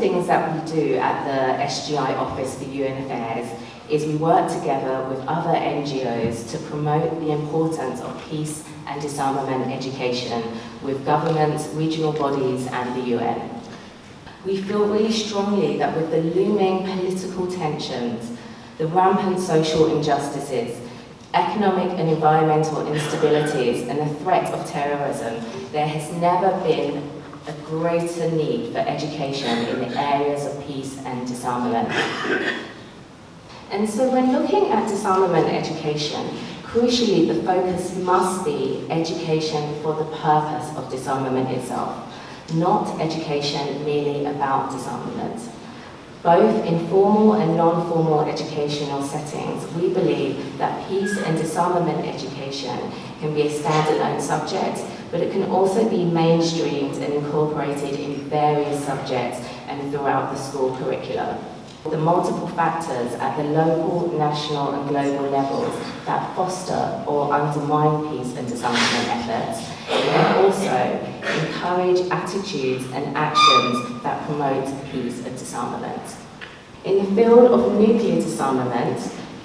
things that we do at the SGI Office for UN Affairs is we work together with other NGOs to promote the importance of peace and disarmament education with governments, regional bodies and the UN. We feel really strongly that with the looming political tensions, the rampant social injustices, economic and environmental instabilities and the threat of terrorism, there has never been a greater need for education in the areas of peace and disarmament. And so when looking at disarmament education, crucially the focus must be education for the purpose of disarmament itself, not education merely about disarmament. Both in formal and non-formal educational settings, we believe that peace and disarmament education can be a standalone subject, but it can also be mainstreamed and incorporated in various subjects and throughout the school curricula. The multiple factors at the local, national and global levels that foster or undermine peace and disarmament efforts, and also encourage attitudes and actions that promote peace and disarmament. In the field of nuclear disarmament,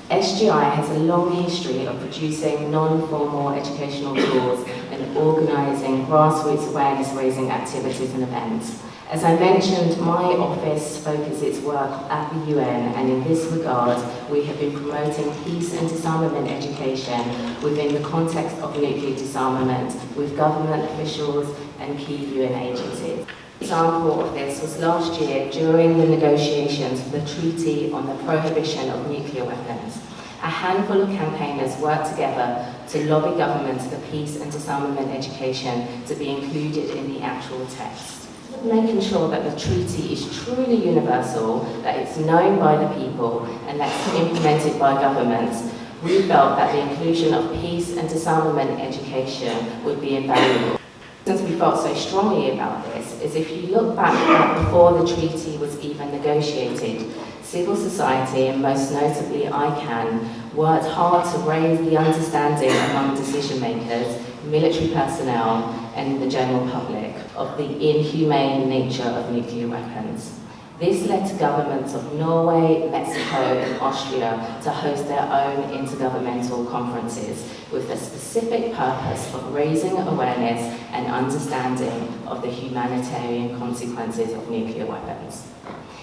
SGI has a long history of producing non-formal educational tools and organising grassroots awareness-raising activities and events. As I mentioned, my office focuses its work at the UN, and in this regard, we have been promoting peace and disarmament education within the context of nuclear disarmament with government officials and key UN agencies. An example of this was last year during the negotiations for the Treaty on the Prohibition of Nuclear Weapons. A handful of campaigners worked together to lobby governments for peace and disarmament education to be included in the actual text. Making sure that the treaty is truly universal, that it's known by the people, and that's implemented by governments, we felt that the inclusion of peace and disarmament education would be invaluable. Since we felt so strongly about this, is if you look back at before the treaty was even negotiated, civil society, and most notably ICAN, worked hard to raise the understanding among decision makers, military personnel, and the general public of the inhumane nature of nuclear weapons. This led to governments of Norway, Mexico, and Austria to host their own intergovernmental conferences with the specific purpose of raising awareness and understanding of the humanitarian consequences of nuclear weapons.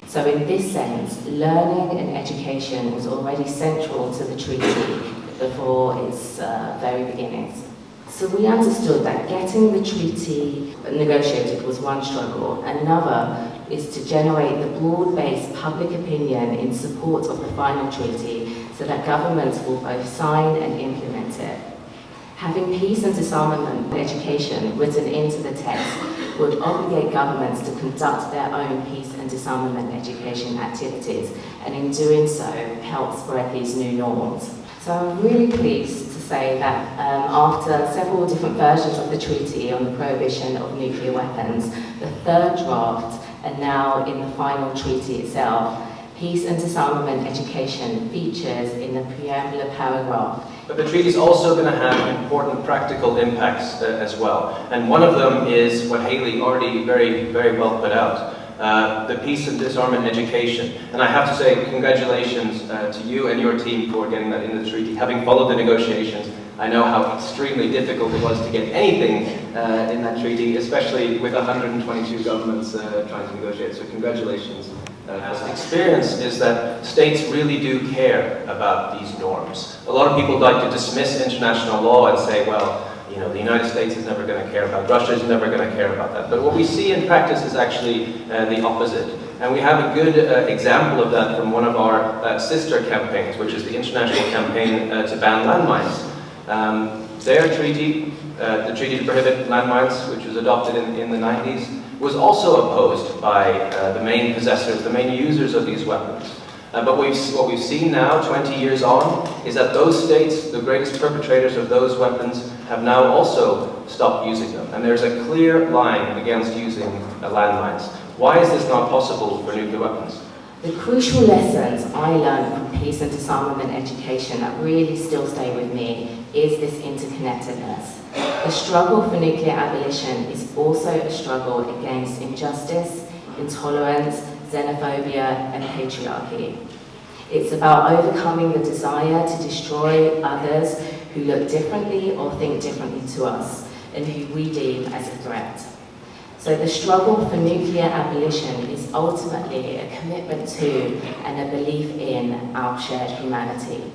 So in this sense, learning and education was already central to the treaty before its very beginnings. So we understood that getting the treaty negotiated was one struggle. Another is to generate the broad-based public opinion in support of the final treaty so that governments will both sign and implement it. Having peace and disarmament education written into the text would obligate governments to conduct their own peace and disarmament education activities, and in doing so, help spread these new norms. So I'm really pleased to say that after several different versions of the treaty on the prohibition of nuclear weapons, the third draft, and now in the final treaty itself, peace and disarmament education features in the preambular paragraph. But the treaty is also going to have important practical impacts as well. And one of them is what Hayley already very well put out. The peace and disarmament education. And I have to say congratulations to you and your team for getting that into the treaty. Having followed the negotiations, I know how extremely difficult it was to get anything in that treaty, especially with 122 governments trying to negotiate. So congratulations. The experience is that states really do care about these norms. A lot of people like to dismiss international law and say, well, you know, the United States is never going to care about, Russia is never going to care about that. But what we see in practice is actually the opposite. And we have a good example of that from one of our sister campaigns, which is the international campaign to ban landmines. Their treaty, the Treaty to Prohibit Landmines, which was adopted in the 90s, was also opposed by the main possessors, the main users of these weapons. But what we've seen now, 20 years on, is that those states, the greatest perpetrators of those weapons, have now also stopped using them. And there's a clear line against using landmines. Why is this not possible for nuclear weapons? The crucial lessons I learned from peace and disarmament education that really still stay with me is this interconnectedness. The struggle for nuclear abolition is also a struggle against injustice, intolerance, xenophobia, and patriarchy. It's about overcoming the desire to destroy others who look differently or think differently to us, and who we deem as a threat. So the struggle for nuclear abolition is ultimately a commitment to and a belief in our shared humanity.